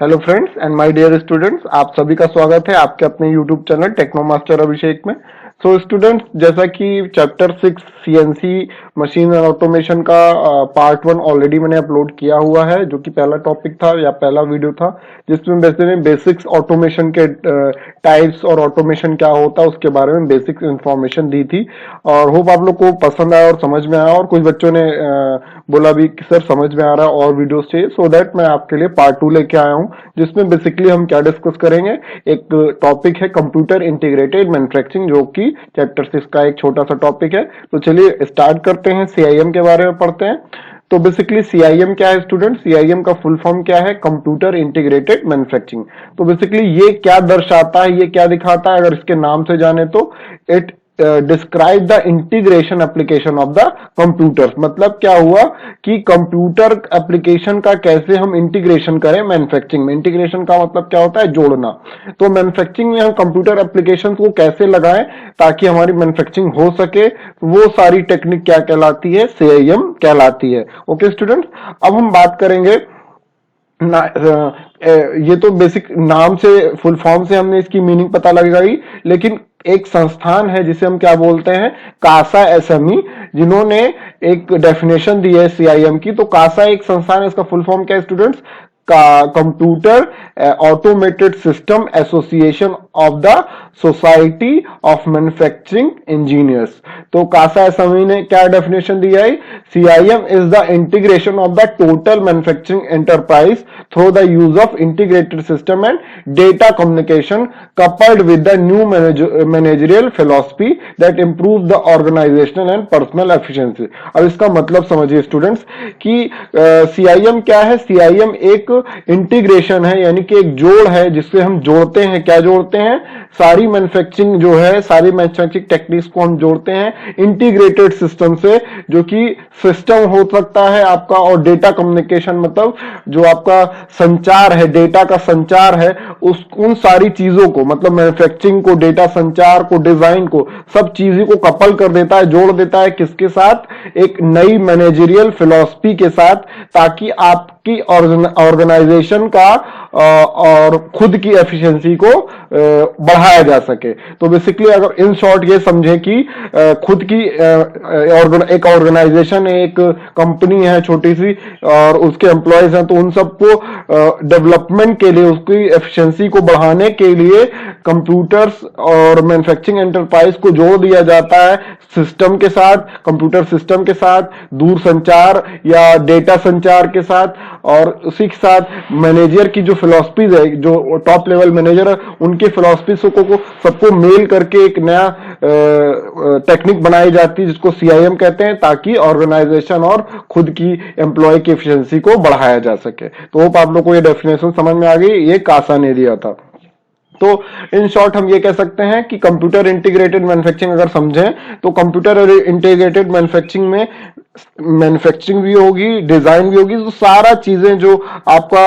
Hello friends and my dear students, आप सभी का स्वागत है आपके अपने YouTube channel Techno Master Abhishek में। सो स्टूडेंट्स, जैसा कि chapter 6 CNC machine and automation का पार्ट 1 ऑलरेडी मैंने अपलोड किया हुआ है, जो कि पहला टॉपिक था या पहला वीडियो था, जिसमें वैसे बेसिक्स ऑटोमेशन के टाइप्स और ऑटोमेशन क्या होता है उसके बारे में बेसिक इंफॉर्मेशन दी थी। और होप आप लोग को पसंद आया और समझ में आया, और कुछ बच्चों ने बोला भी कि सर समझ में आ रहा है और वीडियोस चाहिए। सो दैट मैं आपके लिए पार्ट 2 लेके आया हूं, जिसमें बेसिकली हम क्या डिस्कस करेंगे। एक टॉपिक है कंप्यूटर इंटीग्रेटेड मैन्युफैक्चरिंग, जो कि चैप्टर 6 का एक छोटा सा टॉपिक है। तो चलिए स्टार्ट करते हैं, सीआईएम के बारे में पढ़ते हैं। तो बेसिकली सीआईएम क्या है स्टूडेंट? सीआईएम का फुल फॉर्म क्या है? Computer integrated manufacturing. तो बेसिकली ये क्या दर्शाता है, ये क्या दिखाता है, अगर इसके नाम से जाने तो it describe the integration application of the computer. मतलब क्या हुआ कि कंप्यूटर एप्लीकेशन का कैसे हम इंटीग्रेशन करें मैन्युफैक्चरिंग में। इंटीग्रेशन का मतलब क्या होता है? जोड़ना। तो मैन्युफैक्चरिंग में हम कंप्यूटर एप्लीकेशन को कैसे लगाएं ताकि हमारी मैन्युफैक्चरिंग हो सके, वो सारी टेक्निक क्या कहलाती है? सीआईएम कहलाती है। ओके स्टूडेंट, अब हम बात करेंगे ये तो बेसिक नाम से, फुल फॉर्म से हमने इसकी मीनिंग पता लगाई, लेकिन एक संस्थान है जिसे हम क्या बोलते हैं? कासा एसएमई, जिन्होंने एक डेफिनेशन दी है सीआईएम की। तो कासा एक संस्थान है, इसका फुल फॉर्म क्या है स्टूडेंट्स? का computer automated system association of the society of manufacturing engineers. तो कासा एसएमई ने क्या डेफिनेशन दिया है? CIM is the integration of the total manufacturing enterprise through the use of integrated system and data communication coupled with the new managerial philosophy that improve the organizational and personal efficiency। अब इसका मतलब समझिए students कि CIM क्या है? CIM एक integration है, यानी कि एक जोड़ है, जिससे हम जोड़ते हैं। क्या जोड़ते हैं? सारी मैन्युफैक्चरिंग जो है, सारी मैन्युफैक्चरिंग टेक्निक्स को हम जोड़ते हैं इंटीग्रेटेड सिस्टम से, जो कि सिस्टम हो सकता है आपका, और डेटा कम्युनिकेशन मतलब जो आपका संचार है, डेटा का संचार है, उस उन सारी चीजों को, मतलब मैन्युफैक्चरिंग को, डेटा संचार को, डिजाइन को, सब चीजों को कपल कर देता है, जोड़ देता है। किसके साथ? एक नई मैनेजरियल फिलॉसफी के साथ, ताकि आपकी ऑर्गेनाइजेशन का और खुद की एफिशिएंसी को बढ़ाया जा सके। तो बेसिकली अगर इन शॉर्ट ये समझे कि खुद की एक ऑर्गेनाइजेशन है, एक कंपनी है छोटी सी, और उसके एम्प्लॉयज हैं, तो उन सबको डेवलपमेंट के लिए, उसकी एफिशिएंसी को बढ़ाने के लिए कंप्यूटर्स और मैन्युफैक्चरिंग एंटरप्राइज को जोड़ दिया जाता है सिस्टम के साथ, कंप्यूटर सिस्टम के साथ, दूर संचार या डेटा संचार के साथ, और उसी के साथ मैनेजर की जो फिलॉसफीज है, जो टॉप लेवल मैनेजर है, उनके फिलॉसफीज को सबको मेल करके एक नया टेक्निक बनाई जाती है, जिसको सीआईएम कहते हैं, ताकि ऑर्गेनाइजेशन और खुद की एम्प्लॉय की एफिशिएंसी को बढ़ाया जा सके। तो होप आप लोग को ये डेफिनेशन समझ में आ गई, ये कासा ने दिया था। तो इन शॉर्ट हम ये कह सकते हैं कि कंप्यूटर इंटीग्रेटेड मैन्युफैक्चरिंग अगर समझें, तो कंप्यूटर इंटीग्रेटेड मैन्युफैक्चरिंग में मैन्युफैक्चरिंग भी होगी, डिजाइन भी होगी, तो सारा चीजें जो आपका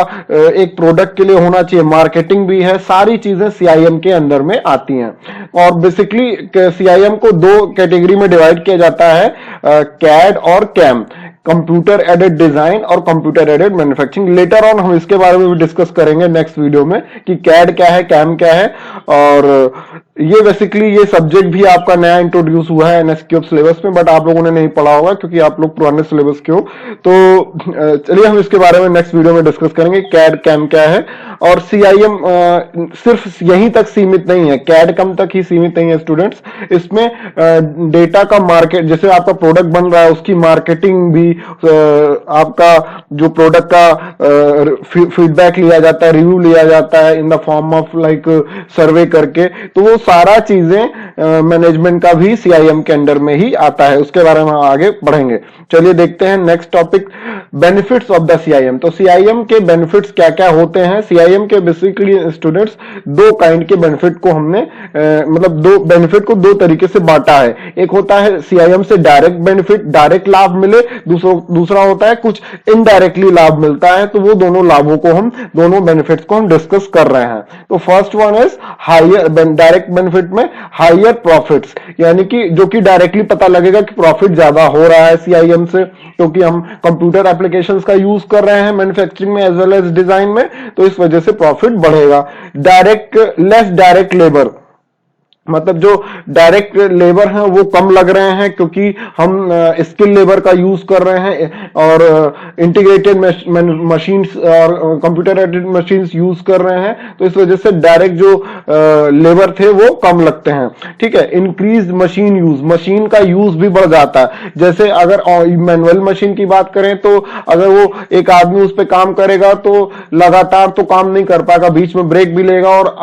एक प्रोडक्ट के लिए होना चाहिए, मार्केटिंग भी है, सारी चीजें सीआईएम के अंदर में आती हैं। और बेसिकली सीआईएम को दो कैटेगरी में डिवाइड किया जाता है, कैड और कैम, कंप्यूटर एडेड डिजाइन और computer aided manufacturing. Later on हम इसके बारे में भी डिस्कस करेंगे नेक्स्ट वीडियो में कि कैड क्या है, कैम क्या है। और ये बेसिकली ये सब्जेक्ट भी आपका नया इंट्रोड्यूस हुआ है एनएसक्यूएफ सिलेबस में, बट आप लोगों ने नहीं पढ़ा होगा क्योंकि आप लोग पुराने सिलेबस के हो। तो चलिए हम इसके बारे में नेक्स्ट वीडियो में डिस्कस करेंगे, कैड कैम क्या है। और सीआईएम सिर्फ यहीं तक सीमित नहीं है, कैड कम तक ही सीमित नहीं है स्टूडेंट्स। इसमें डेटा का मार्केट, जैसे आपका प्रोडक्ट बन रहा है उसकी मार्केटिंग भी, आपका जो प्रोडक्ट का फीडबैक लिया जाता है, रिव्यू लिया जाता है in the form of like survey करके, तो वो सारा चीजें मैनेजमेंट का भी सीआईएम के अंडर में ही आता है। उसके बारे में हम आगे बढ़ेंगे। चलिए देखते हैं next topic, benefits of the CIM. तो सीआईएम के बेनिफिट्स क्या क्या होते हैं? सीआईएम के बेसिकली स्टूडेंट्स दो काइंड के बेनिफिट को हमने मतलब दो बेनिफिट को दो तरीके से बांटा है। एक होता है सीआईएम से डायरेक्ट बेनिफिट, डायरेक्ट लाभ मिले, दूसरा होता है कुछ इनडायरेक्टली लाभ मिलता है। तो वो दोनों लाभों को हम, दोनों बेनिफिट्स को हम डिस्कस कर रहे हैं। तो first one is higher, direct benefit में हायर डायरेक्ट प्रॉफिट्स, यानी कि जो कि डायरेक्टली पता लगेगा कि प्रॉफिट ज्यादा हो रहा है सीआईएम से, क्योंकि हम कंप्यूटर एप्लीकेशंस का यूज कर रहे हैं मैन्युफैक्चरिंग में एज वेल एज डिजाइन में, तो इस वजह से प्रॉफिट बढ़ेगा। डायरेक्ट लेस डायरेक्ट लेबर, मतलब जो डायरेक्ट लेबर हैं वो कम लग रहे हैं क्योंकि हम स्किल लेबर का यूज कर रहे हैं और इंटीग्रेटेड मशीन्स और कंप्यूटर एडेड मशीन्स यूज कर रहे हैं, तो इस वजह से डायरेक्ट जो लेबर थे वो कम लगते हैं। ठीक है, इंक्रीज मशीन यूज, मशीन का यूज भी बढ़ जाता है। जैसे अगर मैनुअल मशीन की बात करें तो अगर वो एक आदमी उस पर काम करेगा तो लगातार तो काम नहीं कर पाएगा, बीच में ब्रेक भी लेगा और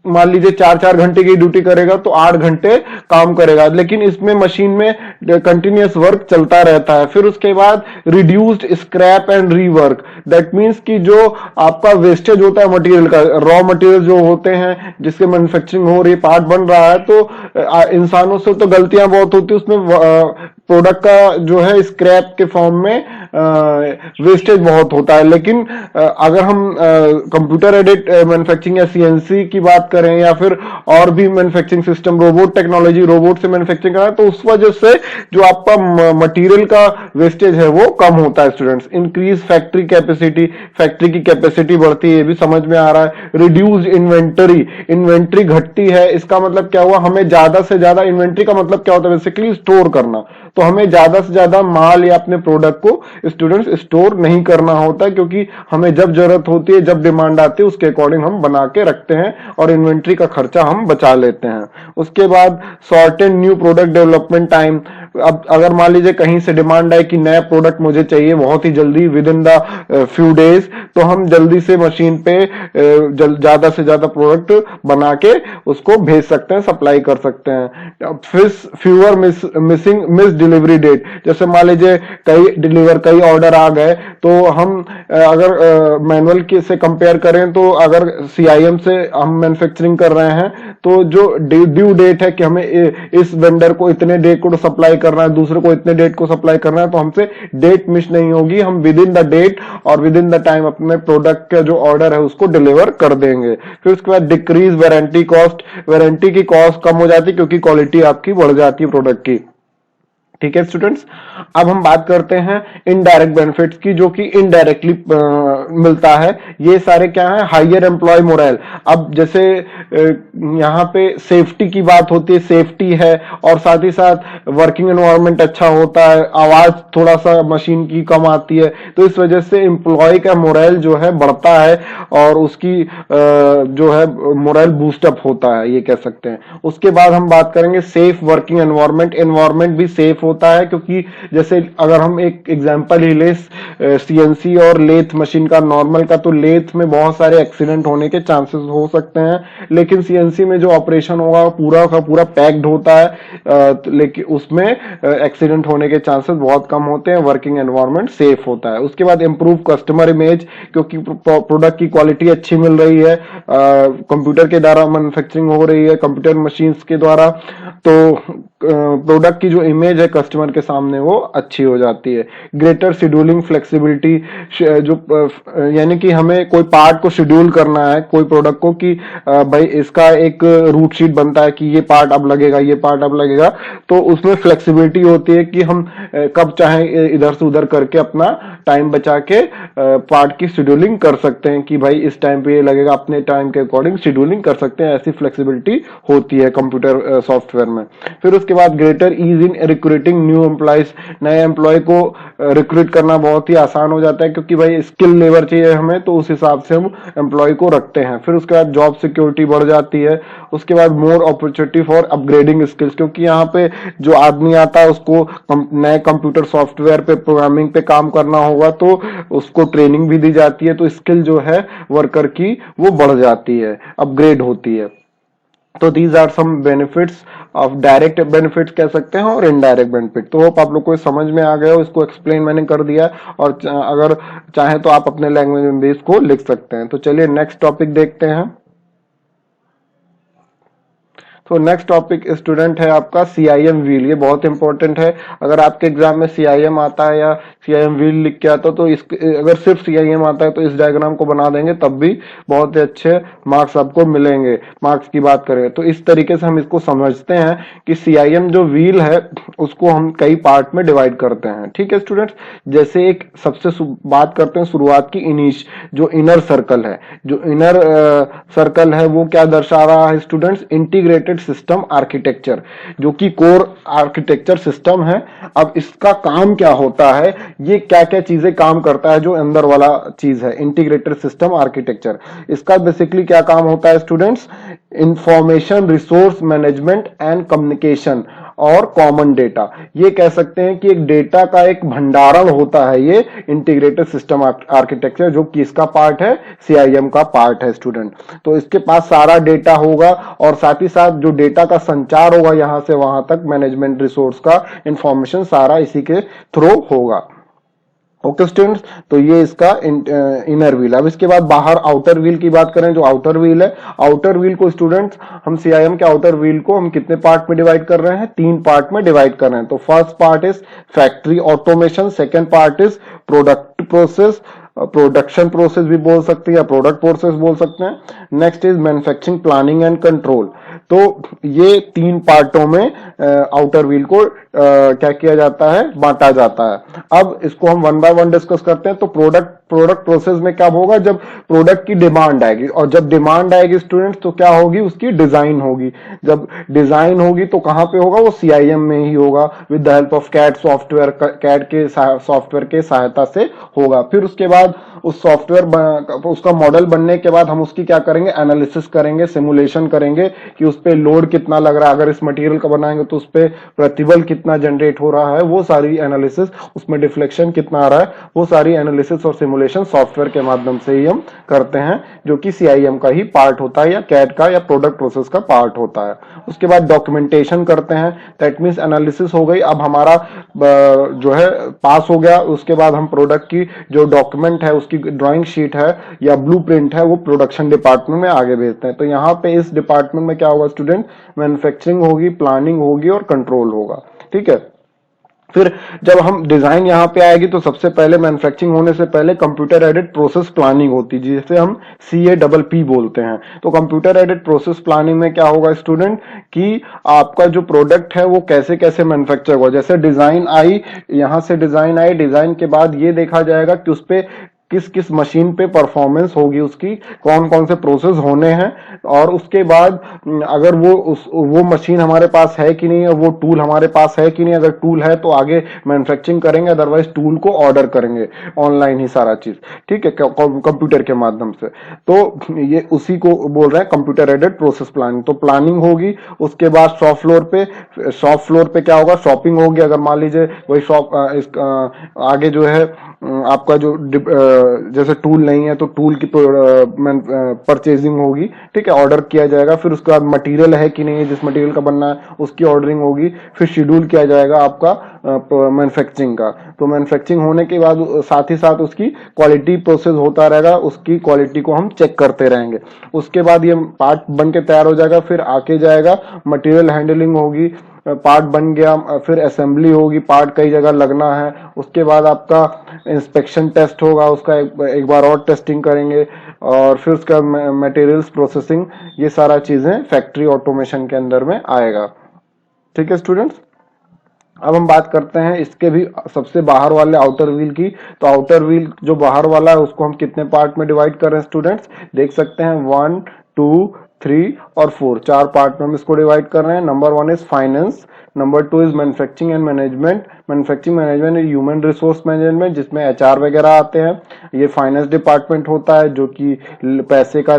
मान लीजिए 4-4 घंटे की ड्यूटी करेगा तो 8 घंटे काम करेगा, लेकिन इसमें मशीन में कंटिन्यूअस वर्क चलता रहता है। फिर उसके बाद reduced scrap and rework, that means कि जो आपका वेस्टेज होता है मटेरियल का, रॉ मटेरियल जो होते हैं जिसके मैन्युफैक्चरिंग हो रही है, पार्ट बन रहा है, तो इंसानों से तो गलतियां बहुत होती है, उसमें प्रोडक्ट का जो है स्क्रैप के फॉर्म में वेस्टेज बहुत होता है। लेकिन अगर हम कंप्यूटर एडेड मैन्युफैक्चरिंग या सीएनसी की बात करें या फिर और भी manufacturing system, robot technology, robot से मैन्युफैक्चरिंग करें, तो उस वजह से जो आपका मटेरियल का वेस्टेज है वो कम होता है students. Increase factory capacity, factory की कैपेसिटी बढ़ती है, ये भी समझ में आ रहा है। रिड्यूस इन्वेंटरी, इन्वेंट्री घटती है, इसका मतलब क्या हुआ, हमें ज्यादा से ज्यादा, इन्वेंट्री का मतलब क्या होता है बेसिकली स्टोर करना, तो हमें ज्यादा से ज्यादा माल या अपने प्रोडक्ट को स्टूडेंट्स स्टोर नहीं करना होता, क्योंकि हमें जब जरूरत होती है, जब डिमांड आती है, उसके अकॉर्डिंग हम बना के रखते हैं और इन्वेंट्री का खर्चा हम बचा लेते हैं। उसके बाद shorten new product development time, अब अगर मान लीजिए कहीं से डिमांड आए कि नया प्रोडक्ट मुझे चाहिए बहुत ही जल्दी, with in the few days, तो हम जल्दी से मशीन पे ज्यादा से ज्यादा प्रोडक्ट बना के उसको भेज सकते हैं, सप्लाई कर सकते हैं। फ्यूअर मिस डिलीवरी डेट, जैसे मान लीजिए कई ऑर्डर आ गए, तो हम अगर मैनुअल के से कंपेयर करें, तो अगर सीआईएम से हम मैन्युफैक्चरिंग कर रहे हैं, तो जो ड्यू डेट है कि हमें इस वेंडर को इतने डेट को सप्लाई करना है, दूसरे को इतने डेट को सप्लाई करना है, तो हमसे डेट मिस नहीं होगी, हम विद इन द डेट और विद इन द टाइम अपने प्रोडक्ट का जो ऑर्डर है उसको डिलीवर कर देंगे। फिर उसके बाद डिक्रीज वारंटी कॉस्ट, वारंटी की कॉस्ट कम हो जाती है क्योंकि क्वालिटी आपकी बढ़ जाती है प्रोडक्ट की। ठीक है स्टूडेंट्स, अब हम बात करते हैं इनडायरेक्ट बेनिफिट्स की, जो कि इनडायरेक्टली मिलता है। ये सारे क्या है, हायर एम्प्लॉय मोरल। अब जैसे यहाँ पे सेफ्टी की बात होती है, सेफ्टी है, और साथ ही साथ वर्किंग एनवायरनमेंट अच्छा होता है, आवाज थोड़ा सा मशीन की कम आती है, तो इस वजह से एम्प्लॉय का मोरल जो है बढ़ता है और उसकी जो है मोरल बूस्टअप होता है, ये कह सकते हैं। उसके बाद हम बात करेंगे सेफ वर्किंग एनवायरनमेंट, एनवायरनमेंट भी सेफ होता है, क्योंकि जैसे अगर हम एक एग्जांपल ही ले सीएनसी और लेथ मशीन का, नॉर्मल का, तो लेथ में बहुत सारे एक्सीडेंट होने के चांसेस हो सकते हैं, लेकिन सीएनसी में जो ऑपरेशन होगा पूरा का पूरा पैक्ड होता है, लेकिन उसमें एक्सीडेंट होने के चांसेस बहुत कम होते हैं, वर्किंग एनवायरनमेंट सेफ होता है। उसके बाद इंप्रूव कस्टमर इमेज, क्योंकि प्रोडक्ट की क्वालिटी अच्छी मिल रही है, कंप्यूटर के द्वारा मैन्युफैक्चरिंग हो रही है, कंप्यूटर मशीन्स के द्वारा, तो प्रोडक्ट की जो इमेज है कस्टमर के सामने वो अच्छी हो जाती है। ग्रेटर शेड्यूलिंग फ्लेक्सिबिलिटी, जो यानी कि हमें कोई पार्ट को शेड्यूल करना है कोई प्रोडक्ट को, कि भाई इसका एक रूट शीट बनता है कि ये पार्ट अब लगेगा, ये पार्ट अब लगेगा, तो उसमें फ्लेक्सिबिलिटी होती है कि हम कब चाहे इधर से उधर करके अपना टाइम बचा के पार्ट की शेड्यूलिंग कर सकते हैं, कि भाई इस टाइम पे ये लगेगा, अपने टाइम के अकॉर्डिंग शेड्यूलिंग कर सकते हैं। ऐसी फ्लेक्सिबिलिटी होती है कंप्यूटर सॉफ्टवेयर में। फिर उसके बाद ग्रेटर ईज इन रिक्रूटिंग न्यू एम्प्लॉयज, नए एम्प्लॉय को रिक्रूट करना बहुत ही आसान हो जाता है, क्योंकि भाई स्किल लेबर चाहिए हमें, तो उस हिसाब से हम एम्प्लॉय को रखते हैं। फिर उसके बाद जॉब सिक्योरिटी बढ़ जाती है। उसके बाद more opportunity for upgrading skills, क्योंकि यहाँ पे जो आदमी आता है उसको नए कंप्यूटर सॉफ्टवेयर पे, प्रोग्रामिंग पे काम करना होगा, तो उसको ट्रेनिंग भी दी जाती है, तो स्किल जो है वर्कर की वो बढ़ जाती है, अपग्रेड होती है। तो these are some benefits of direct benefits कह सकते हैं और इनडायरेक्ट बेनिफिट। तो होप आप लोग को समझ में आ गया हो, इसको एक्सप्लेन मैंने कर दिया, और अगर चाहे तो आप अपने लैंग्वेज में भी इसको लिख सकते हैं। तो चलिए नेक्स्ट टॉपिक देखते हैं। तो नेक्स्ट टॉपिक स्टूडेंट है आपका सीआईएम व्हील। ये बहुत इंपॉर्टेंट है। अगर आपके एग्जाम में सीआईएम आता है या सीआईएम व्हील लिख के आता तो इस अगर सिर्फ सीआईएम आता है तो इस डायग्राम को बना देंगे तब भी बहुत ही अच्छे मार्क्स आपको मिलेंगे। मार्क्स की बात करें तो इस तरीके से हम इसको समझते हैं कि सीआईएम जो व्हील है उसको हम कई पार्ट में डिवाइड करते हैं। ठीक है स्टूडेंट्स, जैसे एक सबसे बात करते हैं शुरुआत की जो इनर सर्कल है। जो इनर सर्कल है वो क्या दर्शा रहा है स्टूडेंट्स? इंटीग्रेटेड सिस्टम आर्किटेक्चर, जो कि कोर आर्किटेक्चर सिस्टम है। अब इसका काम क्या होता है, ये क्या क्या चीजें काम करता है, जो अंदर वाला चीज है इंटीग्रेटेड सिस्टम आर्किटेक्चर, इसका बेसिकली क्या काम होता है students? Information resource management and communication और कॉमन डेटा। ये कह सकते हैं कि एक डेटा का एक भंडारण होता है ये इंटीग्रेटेड सिस्टम आर्किटेक्चर, जो कि इसका पार्ट है, सीआईएम का पार्ट है स्टूडेंट। तो इसके पास सारा डेटा होगा और साथ ही साथ जो डेटा का संचार होगा यहां से वहां तक, मैनेजमेंट रिसोर्स का इंफॉर्मेशन सारा इसी के थ्रू होगा। ओके स्टूडेंट्स, तो ये इसका इनर व्हील। अब इसके बाद बाहर आउटर व्हील की बात करें, जो आउटर व्हील है, आउटर व्हील को स्टूडेंट्स हम सीआईएम के आउटर व्हील को हम कितने पार्ट में डिवाइड कर रहे हैं? 3 पार्ट में डिवाइड कर रहे हैं। तो first part is factory automation, second part is product process, production process भी बोल सकते हैं या प्रोडक्ट प्रोसेस बोल सकते हैं। Next is manufacturing planning and control. तो ये 3 पार्टों में आउटर व्हील को क्या किया जाता है? बांटा जाता है। अब इसको हम वन बाय वन डिस्कस करते हैं। तो प्रोडक्ट प्रोसेस में क्या होगा? जब प्रोडक्ट की डिमांड आएगी, और जब डिमांड आएगी स्टूडेंट्स तो क्या होगी? उसकी डिजाइन होगी। जब डिजाइन होगी तो कहां पे होगा? वो सीआईएम में ही होगा, with the help of CAD software, CAD के सॉफ्टवेयर के सहायता से होगा। फिर उसके बाद उस सॉफ्टवेयर उसका मॉडल बनने के बाद हम उसकी क्या करेंगे? एनालिसिस करेंगे, सिमुलेशन करेंगे कि उस पे लोड कितना लग रहा है, अगर इस मटेरियल का बनाएंगे तो उस पे प्रतिबल कितना जनरेट हो रहा है, वो सारी एनालिसिस, उसमें डिफ्लेक्शन कितना आ रहा है, वो सारी एनालिसिस और सिमुलेशन सॉफ्टवेयर के माध्यम से ही हम करते हैं, जो कि सीआईएम का ही पार्ट होता है या कैड का या प्रोडक्ट प्रोसेस का पार्ट होता है। उसके बाद डॉक्यूमेंटेशन करते हैं, दैट मींस एनालिसिस हो गई। अब हमारा जो है पास हो गया। उसके बाद हम प्रोडक्ट की जो डॉक्यूमेंट है, उसकी ड्राइंग शीट है या ब्लूप्रिंट है, वो प्रोडक्शन डिपार्टमेंट में आगे भेजते हैं। तो यहाँ पे इस डिपार्टमेंट में क्या होगा स्टूडेंट? मैन्युफैक्चरिंग होगी, प्लानिंग होगी और कंट्रोल होगा। ठीक है। फिर जब हम डिजाइन यहां पे आएगी तो सबसे पहले मैन्युफैक्चरिंग होने से पहले कंप्यूटर एडेड प्रोसेस प्लानिंग होती है, जिसे हम CAPP बोलते हैं। तो कंप्यूटर एडेड प्रोसेस प्लानिंग में क्या होगा स्टूडेंट कि आपका जो प्रोडक्ट है वो कैसे कैसे मैन्युफैक्चर होगा। जैसे डिजाइन आई, यहां से डिजाइन आई, डिजाइन के बाद ये देखा जाएगा कि उस पे किस किस मशीन पे परफॉर्मेंस होगी, उसकी कौन कौन से प्रोसेस होने हैं, और उसके बाद अगर वो मशीन हमारे पास है कि नहीं है, वो टूल हमारे पास है कि नहीं, अगर टूल है तो आगे मैन्युफैक्चरिंग करेंगे, अदरवाइज टूल को ऑर्डर करेंगे ऑनलाइन ही सारा चीज। ठीक है, कंप्यूटर के माध्यम से। तो ये उसी को बोल रहे हैं कंप्यूटर एडेड प्रोसेस प्लानिंग। तो प्लानिंग होगी, उसके बाद शॉप फ्लोर पे क्या होगा? शॉपिंग होगी। अगर मान लीजिए वही आगे जो है आपका जो जैसे टूल नहीं है तो टूल की परचेजिंग होगी। ठीक है, ऑर्डर किया जाएगा। फिर उसके बाद मटेरियल है कि नहीं है, जिस मटेरियल का बनना है उसकी ऑर्डरिंग होगी। फिर शेड्यूल किया जाएगा आपका मैन्युफैक्चरिंग का। तो मैन्युफैक्चरिंग होने के बाद साथ ही साथ उसकी क्वालिटी प्रोसेस होता रहेगा, उसकी क्वालिटी को हम चेक करते रहेंगे। उसके बाद ये पार्ट बन के तैयार हो जाएगा। फिर आके जाएगा मटेरियल हैंडलिंग होगी, पार्ट बन गया, फिर असेंबली होगी, पार्ट कई जगह लगना है। उसके बाद आपका इंस्पेक्शन टेस्ट होगा, उसका एक बार और टेस्टिंग करेंगे, और फिर उसका मटेरियल्स प्रोसेसिंग, ये सारा चीजें फैक्ट्री ऑटोमेशन के अंदर में आएगा। ठीक है स्टूडेंट्स, अब हम बात करते हैं इसके भी सबसे बाहर वाले आउटर व्हील की। तो आउटर व्हील जो बाहर वाला है उसको हम कितने पार्ट में डिवाइड कर रहे हैं स्टूडेंट्स? देख सकते हैं 1, 2, 3 और 4, 4 पार्ट में हम इसको डिवाइड कर रहे हैं। Number 1 is finance, number 2 is manufacturing and management. Manufacturing management is human resource management, जिसमें HR वगैरह आते हैं। ये फाइनेंस डिपार्टमेंट होता है जो कि पैसे का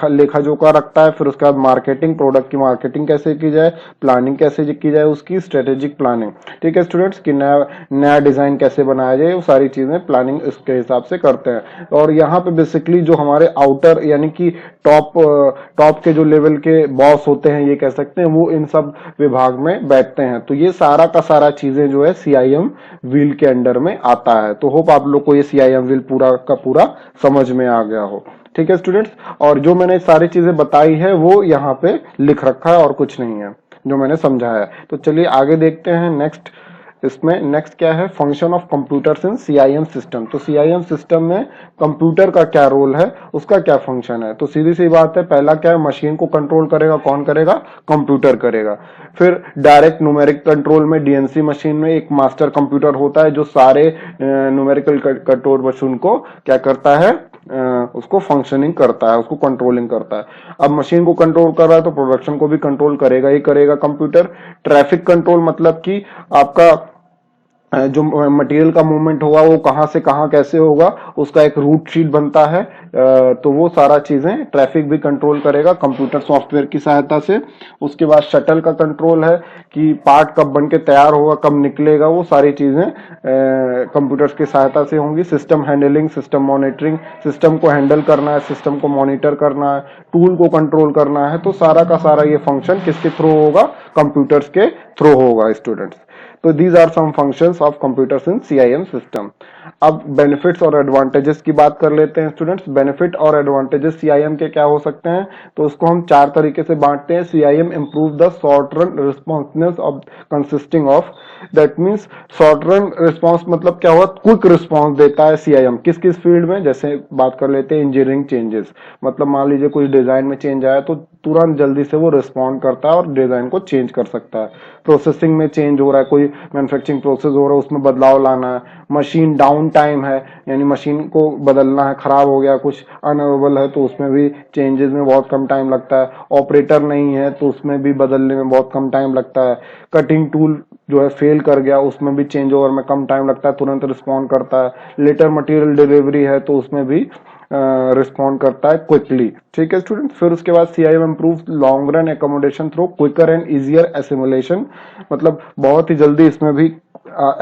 लेखा जोखा रखता है। फिर उसके बाद मार्केटिंग, प्रोडक्ट की मार्केटिंग कैसे की जाए, प्लानिंग कैसे की जाए, उसकी स्ट्रेटेजिक प्लानिंग। ठीक है स्टूडेंट्स, कि नया डिजाइन कैसे बनाया जाए, वो सारी चीजें प्लानिंग इसके हिसाब से करते हैं। और यहाँ पे बेसिकली जो हमारे आउटर यानी कि टॉप के जो लेवल के बॉस होते हैं, ये कह सकते हैं, वो इन सब विभाग में बैठते हैं। तो ये सारा का सारा चीजें जो है सीआईएम व्हील के अंडर में आता है। तो होप आप लोग को ये सीआईएम व्हील पूरा का पूरा समझ में आ गया हो। ठीक है स्टूडेंट्स, और जो मैंने सारी चीजें बताई है वो यहाँ पे लिख रखा है और कुछ नहीं है जो मैंने समझाया है। तो चलिए आगे देखते हैं नेक्स्ट। इसमें नेक्स्ट क्या है, function of computers in CIM system. तो सीआईएम सिस्टम में कंप्यूटर का क्या रोल है, उसका क्या फंक्शन है। तो सीधी सी बात है, पहला क्या है, मशीन को कंट्रोल करेगा, कौन करेगा, कंप्यूटर करेगा। फिर डायरेक्ट न्यूमेरिक कंट्रोल में डीएनसी मशीन में एक मास्टर कंप्यूटर होता है जो सारे न्यूमेरिकल कंट्रोल मशीन को क्या करता है, उसको फंक्शनिंग करता है, उसको कंट्रोलिंग करता है। अब मशीन को कंट्रोल कर रहा है तो प्रोडक्शन को भी कंट्रोल करेगा ही करेगा कंप्यूटर। ट्रैफिक कंट्रोल मतलब कि आपका जो मटेरियल का मूवमेंट होगा वो कहां से कहां कैसे होगा, उसका एक रूट शीट बनता है। तो वो सारा चीजें ट्रैफिक भी कंट्रोल करेगा कंप्यूटर सॉफ्टवेयर की सहायता से। उसके बाद शटल का कंट्रोल है कि पार्ट कब बन के तैयार होगा, कब निकलेगा, वो सारी चीजें कंप्यूटर्स की सहायता से होंगी। System handling, system monitoring, system को हैंडल करना है, सिस्टम को मॉनिटर करना है, टूल को कंट्रोल करना है। तो सारा का सारा ये फंक्शन किसके थ्रू होगा, कंप्यूटर्स के थ्रू होगा स्टूडेंट्स। तो these are some functions of computers in CIM system. अब बेनिफिट्स और एडवांटेजेस की बात कर लेते हैं स्टूडेंट्स। बेनिफिट और एडवांटेजेस सीआईएम के क्या हो सकते हैं, तो उसको हम 4 तरीके से बांटते हैं। CIM improve the short run responsiveness of consisting of, that means short run response मतलब क्या हुआ, क्विक रिस्पॉन्स देता है सीआईएम किस किस फील्ड में। जैसे बात कर लेते हैं इंजीनियरिंग चेंजेस, मतलब मान लीजिए कोई डिजाइन में चेंज आया तो तुरंत जल्दी से वो रिस्पॉन्ड करता है और डिजाइन को चेंज कर सकता है। प्रोसेसिंग में चेंज हो रहा है, कोई मैन्युफैक्चरिंग प्रोसेस हो रहा है उसमें बदलाव लाना है। मशीन डाउन टाइम है, यानी मशीन को बदलना है, खराब हो गया, कुछ अनअवेलेबल है तो उसमें भी चेंजेस में बहुत कम टाइम लगता है। ऑपरेटर नहीं है तो उसमें भी बदलने में बहुत कम टाइम लगता है। कटिंग टूल जो है फेल कर गया, उसमें भी चेंज ओवर में कम टाइम लगता है, तुरंत रिस्पॉन्ड करता है। लेटर मटेरियल डिलीवरी है तो उसमें भी रिस्पॉन्ड करता है क्विकली। ठीक है स्टूडेंट, फिर उसके बाद CIM improve long run accommodation through quicker and easier assimilation, मतलब बहुत ही जल्दी इसमें भी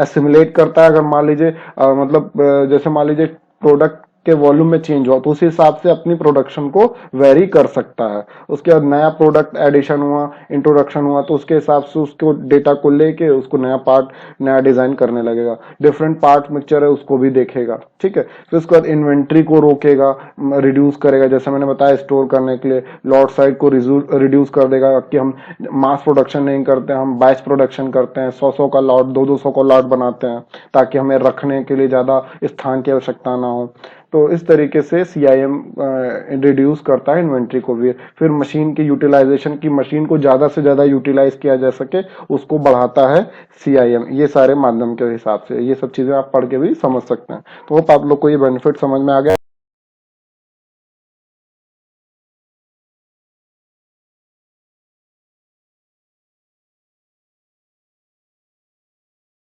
एसिमुलेट करता है। अगर मान लीजिए जैसे मान लीजिए प्रोडक्ट के वॉल्यूम में चेंज हुआ तो उस हिसाब से अपनी प्रोडक्शन को वेरी कर सकता है। उसके बाद नया प्रोडक्ट एडिशन हुआ, इंट्रोडक्शन हुआ तो उसके हिसाब से उसको डेटा को लेके उसको नया पार्ट, नया डिजाइन करने लगेगा। डिफरेंट पार्ट मिक्सचर है उसको भी देखेगा। ठीक है, फिर उसके बाद इन्वेंट्री को रोकेगा, रिड्यूस करेगा, जैसे मैंने बताया स्टोर करने के लिए। लॉट साइज को रिड्यूस कर देगा कि हम मास प्रोडक्शन नहीं करते, हम बैच प्रोडक्शन करते हैं, 100 का लॉट, 200 का लॉट बनाते हैं ताकि हमें रखने के लिए ज्यादा स्थान की आवश्यकता ना हो। तो इस तरीके से सीआईएम रिड्यूस करता है इन्वेंट्री को भी। फिर मशीन की यूटिलाइजेशन, की मशीन को ज्यादा से ज्यादा यूटिलाइज किया जा सके, उसको बढ़ाता है सीआईएम। ये सारे माध्यम के हिसाब से ये सब चीजें आप पढ़ के भी समझ सकते हैं। तो होप आप लोग को ये बेनिफिट समझ में आ गया।